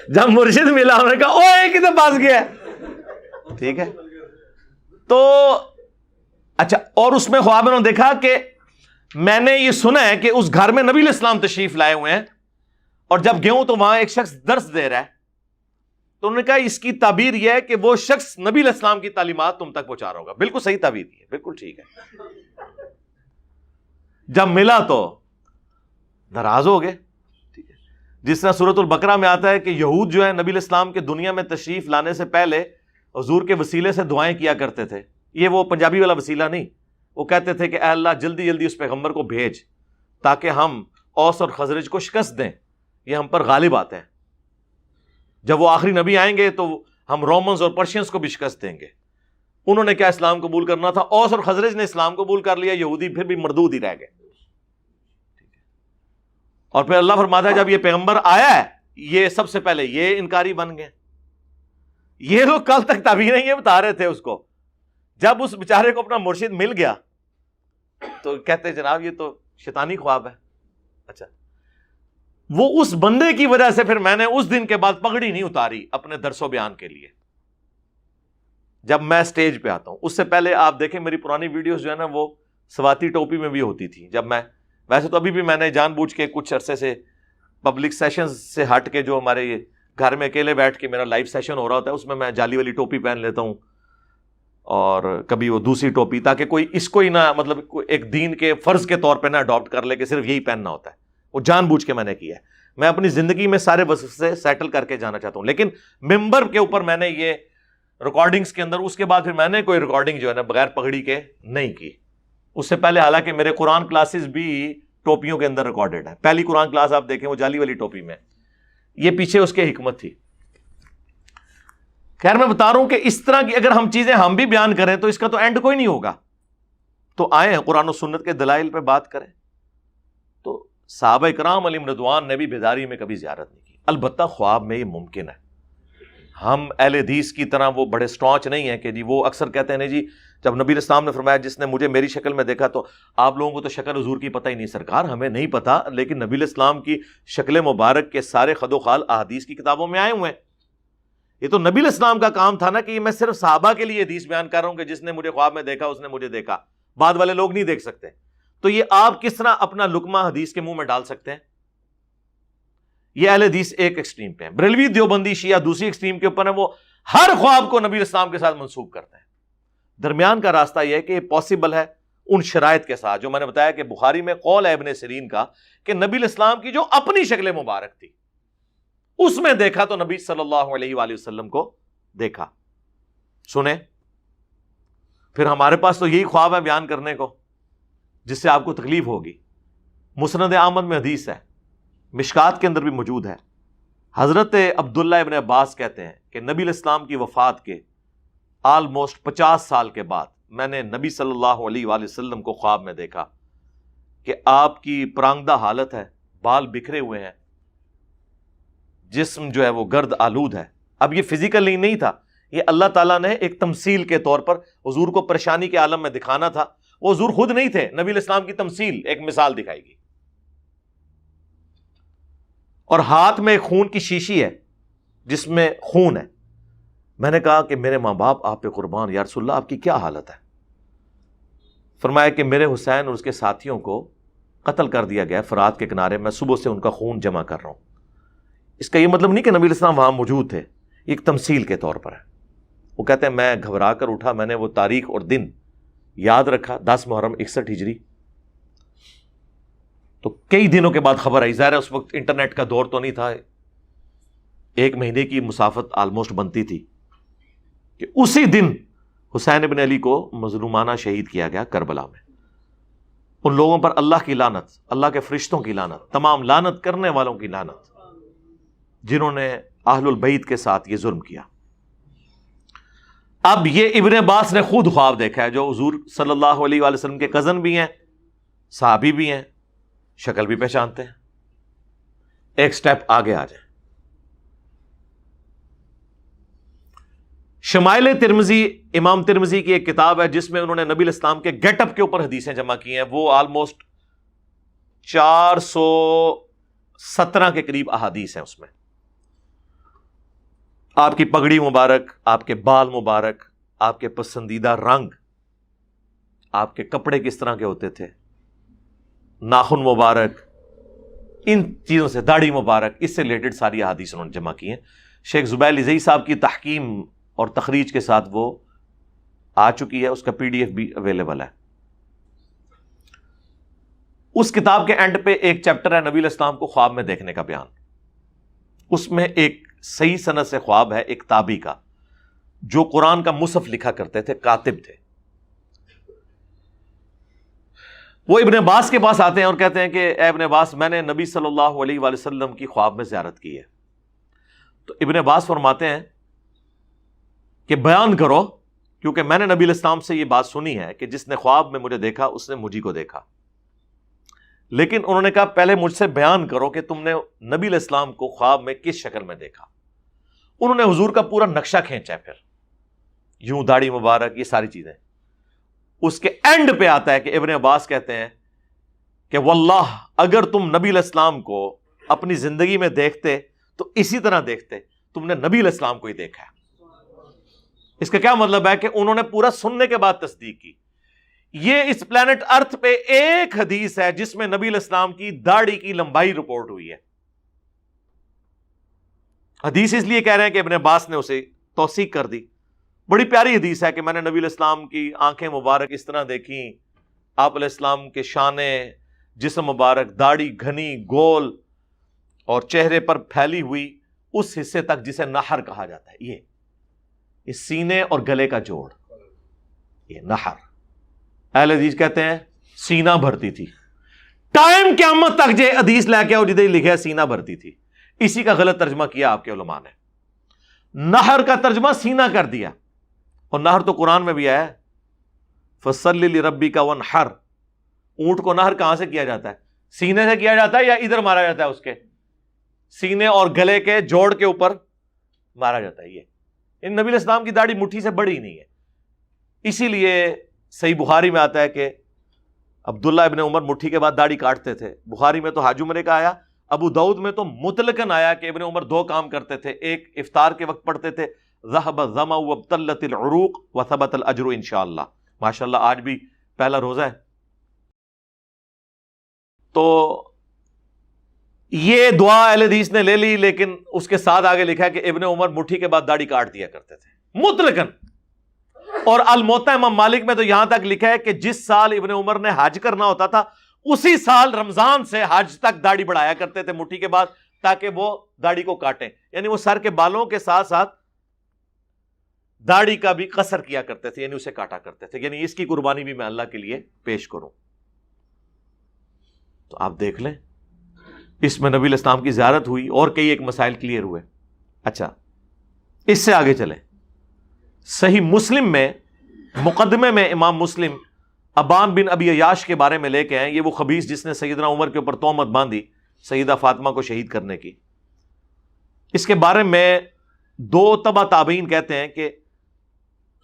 جب مرشد ملا انہوں نے کہا او ایک ہی تو پاس گیا. ٹھیک ہے، تو اچھا، اور اس میں خواب انہوں نے دیکھا کہ میں نے یہ سنا ہے کہ اس گھر میں نبی علیہ السلام تشریف لائے ہوئے ہیں، اور جب گیا ہوں تو وہاں ایک شخص درس دے رہا ہے. تو انہوں نے کہا اس کی تعبیر یہ ہے کہ وہ شخص نبی علیہ السلام کی تعلیمات تم تک پہنچا رہا ہوگا. بالکل صحیح تعبیر ہے، بالکل ٹھیک ہے. جب ملا تو ناراض ہو گئے. ٹھیک ہے، جس طرح سورۃ البقرہ میں آتا ہے کہ یہود جو ہے نبی علیہ السلام کے دنیا میں تشریف لانے سے پہلے حضور کے وسیلے سے دعائیں کیا کرتے تھے. یہ وہ پنجابی والا وسیلہ نہیں، وہ کہتے تھے کہ اے اللہ جلدی جلدی اس پیغمبر کو بھیج تاکہ ہم اوس اور خزرج کو شکست دیں، یہ ہم پر غالب آتے ہیں. جب وہ آخری نبی آئیں گے تو ہم رومنز اور پرشینز کو بھی شکست دیں گے. انہوں نے کیا اسلام قبول کرنا تھا، اوس اور خزرج نے اسلام قبول کر لیا، یہودی پھر بھی مردود ہی رہ گئے. اور پھر اللہ فرماتا ہے جب یہ پیغمبر آیا ہے یہ سب سے پہلے یہ انکاری بن گئے. یہ لوگ کل تک تعبیریں یہ بتا رہے تھے اس کو. جب اس بیچارے کو اپنا مرشد مل گیا تو کہتے جناب یہ تو شیطانی خواب ہے. اچھا، وہ اس بندے کی وجہ سے پھر میں نے اس دن کے بعد پگڑی نہیں اتاری اپنے درس و بیان کے لیے جب میں سٹیج پہ آتا ہوں. اس سے پہلے آپ دیکھیں میری پرانی ویڈیوز جو ہے نا وہ سواتی ٹوپی میں بھی ہوتی تھی. جب میں ویسے تو ابھی بھی میں نے جان بوجھ کے کچھ عرصے سے پبلک سیشنز سے ہٹ کے جو ہمارے یہ گھر میں اکیلے بیٹھ کے میرا لائیو سیشن ہو رہا ہوتا ہے اس میں جالی والی ٹوپی پہن لیتا ہوں اور کبھی وہ دوسری ٹوپی، تاکہ کوئی اس کو ہی نہ مطلب ایک دین کے فرض کے طور پہ نہ اڈاپٹ کر لے کہ صرف یہی پہننا ہوتا ہے. وہ جان بوجھ کے میں نے کیا ہے. میں اپنی زندگی میں سارے وظیفے سیٹل کر کے جانا چاہتا ہوں، لیکن ممبر کے اوپر میں نے یہ ریکارڈنگز کے اندر اس کے بعد پھر میں نے کوئی ریکارڈنگ جو ہے نا بغیر پگڑی کے نہیں کی. اس سے پہلے حالانکہ میرے قرآن کلاسز بھی ٹوپیوں کے اندر ریکارڈڈ ہے. پہلی قرآن کلاس آپ دیکھیں وہ جالی والی ٹوپی میں. یہ پیچھے اس کے حکمت تھی. خیر میں بتا رہا ہوں کہ اس طرح کی اگر ہم چیزیں ہم بھی بیان کریں تو اس کا تو اینڈ کوئی نہیں ہوگا. تو آئے ہیں قرآن و سنت کے دلائل پہ بات کریں. تو صحابہ کرام علیہم رضوان نے بھی بیداری میں کبھی زیارت نہیں کی. البتہ خواب میں یہ ممکن ہے. ہم اہل حدیث کی طرح وہ بڑے سٹانچ نہیں ہیں کہ جی وہ اکثر کہتے ہیں جی جب نبی علیہ السلام نے فرمایا جس نے مجھے میری شکل میں دیکھا تو آپ لوگوں کو تو شکل حضور کی پتہ ہی نہیں. سرکار ہمیں نہیں پتہ، لیکن نبی علیہ السلام کی شکل مبارک کے سارے خد و خال احادیث کی کتابوں میں آئے ہوئے ہیں. یہ تو نبی علیہ السلام کا کام تھا نا کہ میں صرف صحابہ کے لیے حدیث بیان کر رہا ہوں کہ جس نے مجھے خواب میں دیکھا اس نے مجھے دیکھا، بعد والے لوگ نہیں دیکھ سکتے. تو یہ آپ کس طرح اپنا لقمہ حدیث کے منہ میں ڈال سکتے ہیں؟ یہ اہل حدیث ایک ایکسٹریم پہ ہیں. بریلوی دیوبندی شیعہ دوسری ایکسٹریم کے اوپر ہیں، وہ ہر خواب کو نبی علیہ السلام کے ساتھ منسوب کرتے ہیں. درمیان کا راستہ یہ ہے کہ یہ پاسبل ہے ان شرائط کے ساتھ جو میں نے بتایا کہ بخاری میں قول ہے ابن سیرین کا کہ نبی علیہ السلام کی جو اپنی شکل مبارک تھی اس میں دیکھا تو نبی صلی اللہ علیہ وآلہ وسلم کو دیکھا. سنیں پھر ہمارے پاس تو یہی خواب ہے بیان کرنے کو. جس سے آپ کو تکلیف ہوگی. مسند احمد میں حدیث ہے, مشکات کے اندر بھی موجود ہے. حضرت عبداللہ ابن عباس کہتے ہیں کہ نبی علیہ السلام کی وفات کے آلموسٹ 50 سال کے بعد میں نے نبی صلی اللہ علیہ وآلہ وسلم کو خواب میں دیکھا کہ آپ کی پرانگدہ حالت ہے, بال بکھرے ہوئے ہیں, جسم جو ہے وہ گرد آلود ہے. اب یہ فزیکلی نہیں تھا, یہ اللہ تعالیٰ نے ایک تمثیل کے طور پر حضور کو پریشانی کے عالم میں دکھانا تھا. وہ حضور خود نہیں تھے, نبی علیہ السلام کی تمثیل ایک مثال دکھائے گی. اور ہاتھ میں ایک خون کی شیشی ہے جس میں خون ہے. میں نے کہا کہ میرے ماں باپ آپ پہ قربان, یا رسول اللہ آپ کی کیا حالت ہے؟ فرمایا کہ میرے حسین اور اس کے ساتھیوں کو قتل کر دیا گیا فرات کے کنارے, میں صبح سے ان کا خون جمع کر رہا ہوں. اس کا یہ مطلب نہیں کہ نبی علیہ السلام وہاں موجود تھے, یہ ایک تمثیل کے طور پر ہے. وہ کہتے ہیں میں گھبرا کر اٹھا, میں نے وہ تاریخ اور دن یاد رکھا, 10 محرم 61 ہجری. تو کئی دنوں کے بعد خبر آئی, ظاہر ہے اس وقت انٹرنیٹ کا دور تو نہیں تھا, 1 مہینے کی مسافت آلموسٹ بنتی تھی, کہ اسی دن حسین ابن علی کو مظلومانہ شہید کیا گیا کربلا میں. ان لوگوں پر اللہ کی لعنت, اللہ کے فرشتوں کی لعنت, تمام لعنت کرنے والوں کی لعنت, جنہوں نے اہل البیت کے ساتھ یہ ظلم کیا. اب یہ ابن عباس نے خود خواب دیکھا ہے, جو حضور صلی اللہ علیہ وآلہ وسلم کے کزن بھی ہیں, صحابی بھی ہیں, شکل بھی پہچانتے ہیں. ایک سٹیپ آگے آ جائیں. شمائل ترمذی, امام ترمذی کی ایک کتاب ہے جس میں انہوں نے نبی علیہ السلام کے گیٹ اپ کے اوپر حدیثیں جمع کی ہیں. وہ آلموسٹ 417 کے قریب احادیث ہیں. اس میں آپ کی پگڑی مبارک, آپ کے بال مبارک, آپ کے پسندیدہ رنگ, آپ کے کپڑے کس طرح کے ہوتے تھے, ناخن مبارک, ان چیزوں سے, داڑھی مبارک, اس سے ریلیٹڈ ساری احادیث انہوں نے جمع کی ہیں. شیخ زبیر لزئی صاحب کی تحکیم اور تخریج کے ساتھ وہ آ چکی ہے, اس کا PDF بھی اویلیبل ہے. اس کتاب کے اینڈ پہ ایک چیپٹر ہے نبی علیہ السلام کو خواب میں دیکھنے کا بیان. اس میں ایک صحیح سند سے خواب ہے ایک تابعی کا, جو قرآن کا مصحف لکھا کرتے تھے, کاتب تھے. وہ ابن عباس کے پاس آتے ہیں اور کہتے ہیں کہ اے ابن عباس, میں نے نبی صلی اللہ علیہ وآلہ وسلم کی خواب میں زیارت کی ہے. تو ابن عباس فرماتے ہیں کہ بیان کرو, کیونکہ میں نے نبی علیہ السلام سے یہ بات سنی ہے کہ جس نے خواب میں مجھے دیکھا اس نے مجھے کو دیکھا. لیکن انہوں نے کہا پہلے مجھ سے بیان کرو کہ تم نے نبی علیہ السلام کو خواب میں کس شکل میں دیکھا. انہوں نے حضور کا پورا نقشہ کھینچا ہے, پھر یوں داڑھی مبارک, یہ ساری چیزیں. اس کے اینڈ پہ آتا ہے کہ ابن عباس کہتے ہیں کہ واللہ اگر تم نبی علیہ السلام کو اپنی زندگی میں دیکھتے تو اسی طرح دیکھتے, تم نے نبی علیہ السلام کو ہی دیکھا ہے. اس کا کیا مطلب ہے کہ انہوں نے پورا سننے کے بعد تصدیق کی. یہ اس پلانٹ ارتھ پہ ایک حدیث ہے جس میں نبی علیہ السلام کی داڑھی کی لمبائی رپورٹ ہوئی ہے. حدیث اس لیے کہہ رہے ہیں کہ ابن عباس نے اسے توثیق کر دی. بڑی پیاری حدیث ہے کہ میں نے نبی علیہ السلام کی آنکھیں مبارک اس طرح دیکھی, آپ علیہ السلام کے شانے, جسم مبارک, داڑھی گھنی گول اور چہرے پر پھیلی ہوئی اس حصے تک جسے نحر کہا جاتا ہے. یہ سینے اور گلے کا جوڑ, یہ نحر. اہل حدیث کہتے ہیں سینہ بھرتی تھی. ٹائم قیامت تک جے حدیث لے کے آؤ جدے لکھا ہے سینہ بھرتی تھی, اسی کا غلط ترجمہ کیا آپ کے علماء نے. نہر کا ترجمہ سینہ کر دیا, اور نہر تو قرآن میں بھی آیا ہے, فصلی لربک وانحر. اونٹ کو نہر کہاں سے کیا جاتا ہے؟ سینے سے کیا جاتا ہے یا ادھر مارا جاتا ہے؟ اس کے سینے اور گلے کے جوڑ کے اوپر مارا جاتا ہے. یہ ان نبی علیہ السلام کی داڑھی مٹھی سے بڑی نہیں ہے. اسی لیے صحیح بخاری میں آتا ہے کہ عبداللہ ابن عمر مٹھی کے بعد داڑھی کاٹتے تھے. بخاری میں تو حج عمرے کا آیا, ابو داؤد میں تو مطلقاً آیا کہ ابن عمر 2 کام کرتے تھے. ایک افطار کے وقت پڑھتے تھے ذهب الظمأ وابتلت العروق وثبت الاجر انشاءاللہ. ماشاءاللہ آج بھی پہلا روزہ ہے. تو یہ دعا اہل حدیث نے لے لی, لیکن اس کے ساتھ آگے لکھا ہے کہ ابن عمر مٹھی کے بعد داڑھی کاٹ دیا کرتے تھے مطلقاً. اور الموطا امام مالک میں تو یہاں تک لکھا ہے کہ جس سال ابن عمر نے حج کرنا ہوتا تھا اسی سال رمضان سے حج تک داڑھی بڑھایا کرتے تھے مٹھی کے بعد, تاکہ وہ داڑھی کو کاٹیں. یعنی وہ سر کے بالوں کے ساتھ ساتھ داڑھی کا بھی قصر کیا کرتے تھے, یعنی اسے کاٹا کرتے تھے. یعنی اس کی قربانی بھی میں اللہ کے لیے پیش کروں. تو آپ دیکھ لیں اس میں نبی علیہ السلام کی زیارت ہوئی اور کئی ایک مسائل کلیئر ہوئے. اچھا اس سے آگے چلیں. صحیح مسلم میں مقدمے میں امام مسلم ابان بن ابی عیاش کے بارے میں لے کے آئے. یہ وہ خبیث جس نے سیدنا عمر کے اوپر تہمت باندھی سیدہ فاطمہ کو شہید کرنے کی. اس کے بارے میں دو تبع تابعین کہتے ہیں کہ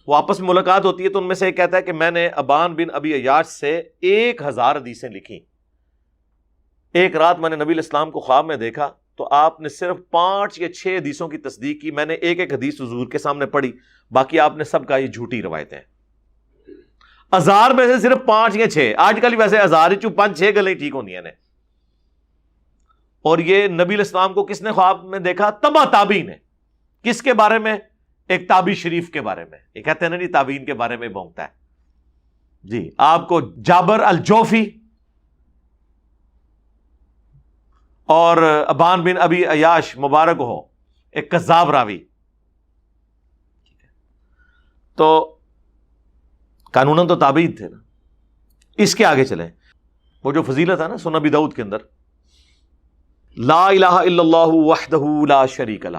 وہ آپس میں ملاقات ہوتی ہے تو ان میں سے ایک کہتا ہے کہ میں نے ابان بن ابی عیاش سے 1000 حدیثیں لکھی. ایک رات میں نے نبی علیہ السلام کو خواب میں دیکھا تو آپ نے صرف 5 یا 6 حدیثوں کی تصدیق کی. میں نے ایک ایک حدیث حضور کے سامنے پڑھی, باقی آپ نے سب کا یہ جھوٹی روایتیں ہیں. 1000 میں سے صرف 5 یا 6. آج کل ویسے 1000 ہی 5-6 گلیں ٹھیک ہوندی ہیں. اور یہ نبی علیہ السلام کو کس نے خواب میں دیکھا؟ تبع تابعین ہے. کس کے بارے میں؟ ایک تابعی شریف کے بارے میں. یہ کہتے ہیں نا جی تابعین کے بارے میں بھونکتا ہے. جی آپ کو جابر الجوفی اور ابان بن ابی عیاش مبارک ہو, ایک کذاب راوی. تو قانوناً تو تابعین تھے نا. اس کے آگے چلیں. وہ جو فضیلت ہے نا سنن ابی داؤد کے اندر, لا الہ الا اللہ وحدہ لا شریک لہ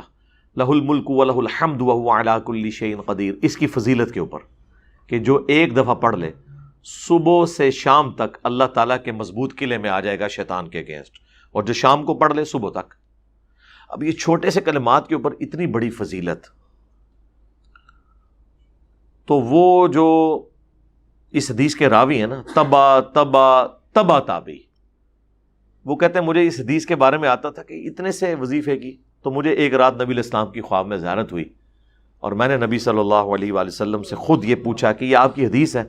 لہ الملک ولہ الحمد وہو علی کل شیء قدیر. اس کی فضیلت کے اوپر کہ جو ایک دفعہ پڑھ لے صبح سے شام تک اللہ تعالیٰ کے مضبوط قلعے میں آ جائے گا شیطان کے اگینسٹ, اور جو شام کو پڑھ لے صبح تک. اب یہ چھوٹے سے کلمات کے اوپر اتنی بڑی فضیلت, تو وہ جو اس حدیث کے راوی ہیں نا تبع تابعی, وہ کہتے ہیں مجھے اس حدیث کے بارے میں آتا تھا کہ اتنے سے وظیفے کی, تو مجھے ایک رات نبی علیہ السلام کی خواب میں زیارت ہوئی اور میں نے نبی صلی اللہ علیہ وآلہ وسلم سے خود یہ پوچھا کہ یہ آپ کی حدیث ہے؟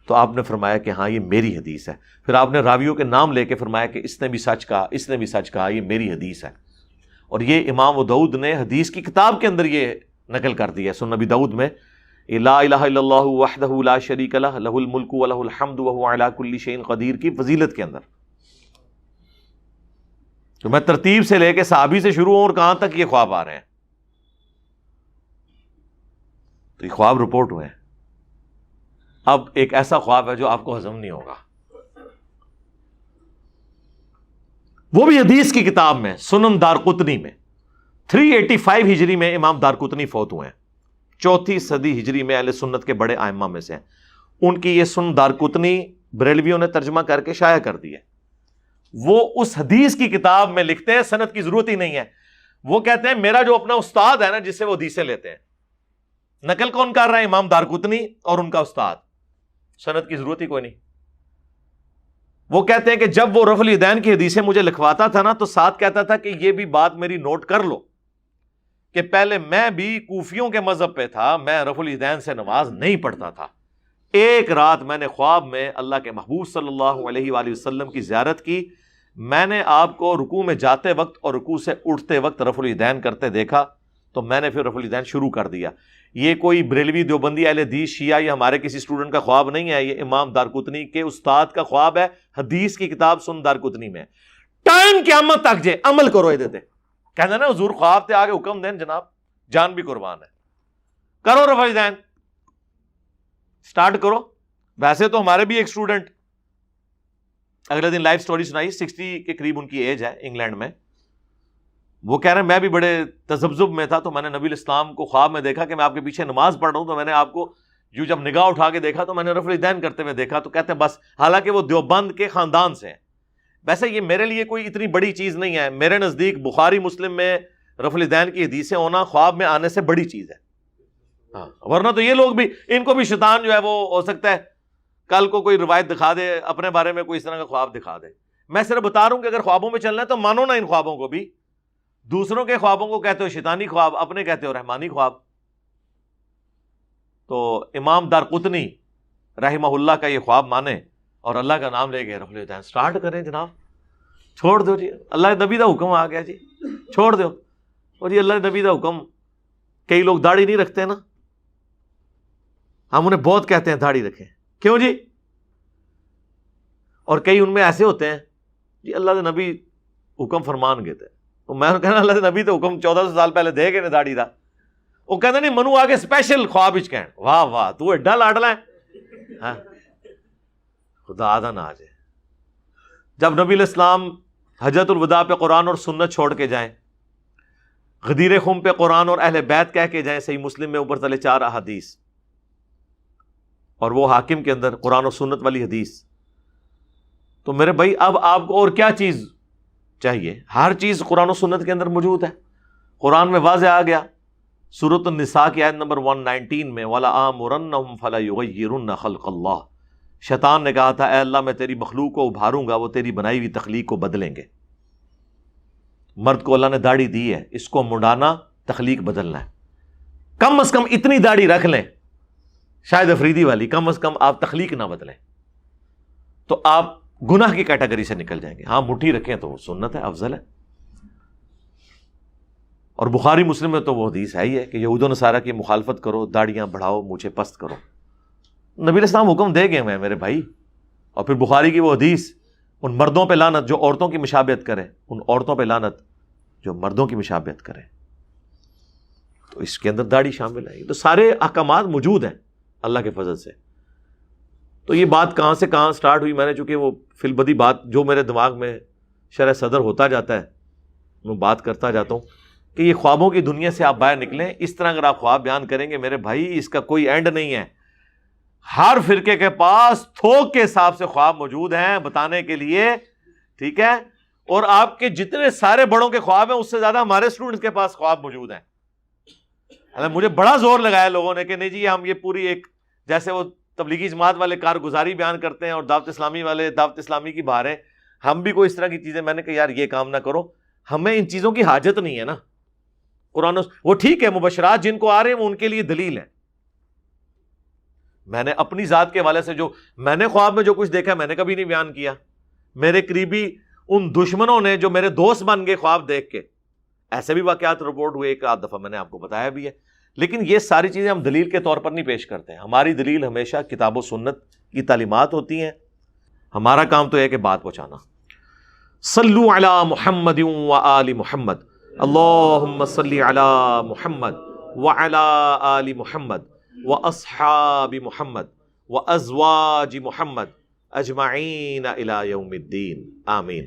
تو آپ نے فرمایا کہ ہاں یہ میری حدیث ہے. پھر آپ نے راویوں کے نام لے کے فرمایا کہ اس نے بھی سچ کہا, اس نے بھی سچ کہا, یہ میری حدیث ہے. اور یہ امام ابو داؤد نے حدیث کی کتاب کے اندر یہ نقل کر دیا ہے سنن ابی داؤد میں, لا الہ الا اللہ وحدہ لا شریک لہ لہ الملک ولہ الحمد وہو علی کل شیء قدیر کی فضیلت کے اندر. تو میں ترتیب سے لے کے صحابی سے شروع ہوں اور کہاں تک یہ خواب آ رہے ہیں. تو یہ خواب رپورٹ ہوئے ہیں. اب ایک ایسا خواب ہے جو آپ کو ہضم نہیں ہوگا, وہ بھی حدیث کی کتاب میں سنن دارقطنی میں 385 ہجری میں امام دارقطنی فوت ہوئے ہیں. 4 صدی ہجری میں اہل سنت کے بڑے ائمہ میں سے ہیں. ان کی یہ سنن دارقطنی بریلویوں نے ترجمہ کر کے شائع کر دی ہے. وہ اس حدیث کی کتاب میں لکھتے ہیں, سند کی ضرورت ہی نہیں ہے. وہ کہتے ہیں میرا جو اپنا استاد ہے نا جس سے وہ حدیثیں لیتے ہیں, نقل کون کر رہا ہے؟ امام دارقطنی اور ان کا استاد. سند کی ضرورت ہی کوئی نہیں. وہ کہتے ہیں کہ جب وہ رفع الیدین کی حدیثیں مجھے لکھواتا تھا نا تو ساتھ کہتا تھا کہ یہ بھی بات میری نوٹ کر لو کہ پہلے میں بھی کوفیوں کے مذہب پہ تھا, میں رفع الیدین سے نماز نہیں پڑھتا تھا. ایک رات میں نے خواب میں اللہ کے محبوب صلی اللہ علیہ وآلہ وسلم کی زیارت کی. میں نے آپ کو رکوع میں جاتے وقت اور رکوع سے اٹھتے وقت رفع الیدین کرتے دیکھا, تو میں نے پھر رفع الیدین شروع کر دیا. یہ کوئی بریلوی دیوبندی اہل حدیث شیعہ یا ہمارے کسی اسٹوڈنٹ کا خواب نہیں ہے, یہ امام دارقطنی کے استاد کا خواب ہے. حدیث کی کتاب سنن دارقطنی میں. ٹائم قیامت تک جے عمل کرو یہ دے کہنا نا حضور خواب تے آگے حکم دین جناب, جان بھی قربان ہے, کرو رفع الیدین سٹارٹ کرو. ویسے تو ہمارے بھی ایک اسٹوڈنٹ اگلے دن لائف سٹوری سنائی, 60 کے قریب ان کی ایج ہے انگلینڈ میں. وہ کہہ رہے ہیں میں بھی بڑے تذبذب میں تھا, تو میں نے نبی الاسلام کو خواب میں دیکھا کہ میں آپ کے پیچھے نماز پڑھ رہا ہوں, تو میں نے آپ کو جو جب نگاہ اٹھا کے دیکھا تو میں نے رفع الیدین کرتے ہوئے دیکھا. تو کہتے ہیں بس, حالانکہ وہ دیوبند کے خاندان سے ہیں. ویسے یہ میرے لیے کوئی اتنی بڑی چیز نہیں ہے. میرے نزدیک بخاری مسلم میں رفع الیدین کی حدیثیں ہونا خواب میں آنے سے بڑی چیز ہے. ہاں, ورنہ تو یہ لوگ بھی, ان کو بھی شیطان جو ہے وہ ہو سکتا ہے کل کو کوئی روایت دکھا دے, اپنے بارے میں کوئی اس طرح کا خواب دکھا دے. میں صرف بتا رہا ہوں کہ اگر خوابوں میں چلنا ہے تو مانو نا ان خوابوں کو بھی. دوسروں کے خوابوں کو کہتے ہو شیطانی خواب, اپنے کہتے ہو رحمانی خواب. تو امام دارقطنی رحمہ اللہ کا یہ خواب مانے اور اللہ کا نام لے کے رفع الیدین سٹارٹ کریں جناب. چھوڑ دو جی, اللہ نبی دا حکم آ گیا جی, چھوڑ دو. اور جی اللہ نبی دا حکم, کئی لوگ داڑھی نہیں رکھتے نا, ہم انہیں بہت کہتے ہیں داڑھی رکھیں, کیوں جی؟ اور کئی ان میں ایسے ہوتے ہیں جی اللہ دے نبی حکم فرمان گئے تھے, تو میں کہنا اللہ دے نبی تو حکم 1400 سال پہلے دے گئے داڑھی دا. وہ کہتے نہیں منو آگے اسپیشل خواب وچ کہن, واہ واہ تو ایڈا لاڈلا ہے, ہاں خدا دا نہ آ جائے. جب نبی علیہ السلام حجۃ الوداع پہ قرآن اور سنت چھوڑ کے جائیں، غدیر خم پہ قرآن اور اہل بیت کہہ کے جائیں، صحیح مسلم میں اوپر تلے 4 احادیث، اور وہ حاکم کے اندر قرآن اور سنت والی حدیث، تو میرے بھائی اب آپ کو اور کیا چیز چاہیے؟ ہر چیز قرآن و سنت کے اندر موجود ہے۔ قرآن میں واضح آ گیا، سورۃ النساء کی آیت نمبر 119 میں وَلَآمُرَنَّهُمْ فَلَيُغَيِّرُنَّ خَلْقَ اللَّهِ، شیطان نے کہا تھا اے اللہ میں تیری مخلوق کو ابھاروں گا، وہ تیری بنائی ہوئی تخلیق کو بدلیں گے۔ مرد کو اللہ نے داڑھی دی ہے، اس کو منڈانا تخلیق بدلنا ہے۔ کم از کم اتنی داڑھی رکھ لیں، شاید افریدی والی، کم از کم آپ تخلیق نہ بدلیں تو آپ گناہ کی کیٹیگری سے نکل جائیں گے۔ ہاں مٹھی رکھیں تو وہ سنت ہے، افضل ہے۔ اور بخاری مسلم میں تو وہ حدیث ہے ہی ہے کہ یہود و نصارہ کی مخالفت کرو، داڑیاں بڑھاؤ، مونچھیں پست کرو۔ نبی علیہ السلام حکم دے گئے ہیں میرے بھائی۔ اور پھر بخاری کی وہ حدیث، ان مردوں پہ لعنت جو عورتوں کی مشابہت کریں، ان عورتوں پہ لعنت جو مردوں کی مشابہت کریں، تو اس کے اندر داڑھی شامل ہے۔ تو سارے احکامات موجود ہیں اللہ کے فضل سے۔ تو یہ بات کہاں سے کہاں سٹارٹ ہوئی، میں نے چونکہ وہ فی البدی بات جو میرے دماغ میں شرح صدر ہوتا جاتا ہے میں بات کرتا جاتا ہوں کہ یہ خوابوں کی دنیا سے آپ باہر نکلیں۔ اس طرح اگر آپ خواب بیان کریں گے میرے بھائی، اس کا کوئی اینڈ نہیں ہے۔ ہر فرقے کے پاس تھوک کے حساب سے خواب موجود ہیں بتانے کے لیے، ٹھیک ہے؟ اور آپ کے جتنے سارے بڑوں کے خواب ہیں اس سے زیادہ ہمارے اسٹوڈنٹس کے پاس خواب موجود ہیں۔ مجھے بڑا زور لگایا لوگوں نے کہ نہیں جی ہم یہ پوری ایک، جیسے وہ تبلیغی جماعت والے کارگزاری بیان کرتے ہیں اور دعوت اسلامی والے دعوت اسلامی کی بہاریں، ہم بھی کوئی اس طرح کی چیزیں، میں نے کہا یار یہ کام نہ کرو، ہمیں ان چیزوں کی حاجت نہیں ہے نا۔ قرآن وہ ٹھیک ہے، مبشرات جن کو آ رہے ہیں وہ ان کے لیے دلیل ہے۔ میں نے اپنی ذات کے حوالے سے جو میں نے خواب میں جو کچھ دیکھا میں نے کبھی نہیں بیان کیا۔ میرے قریبی ان دشمنوں نے جو میرے دوست بن گئے خواب دیکھ کے، ایسے بھی واقعات رپورٹ ہوئے، ایک آدھ دفعہ میں نے آپ کو بتایا بھی ہے۔ لیکن یہ ساری چیزیں ہم دلیل کے طور پر نہیں پیش کرتے ہیں، ہماری دلیل ہمیشہ کتاب و سنت کی تعلیمات ہوتی ہیں۔ ہمارا کام تو ہے کہ بات پہنچانا۔ صلو علی محمد و آل محمد، اللہم صلی علی محمد وعلی آل محمد واصحاب محمد وازواج محمد اجمعین الی یوم الدین، آمین۔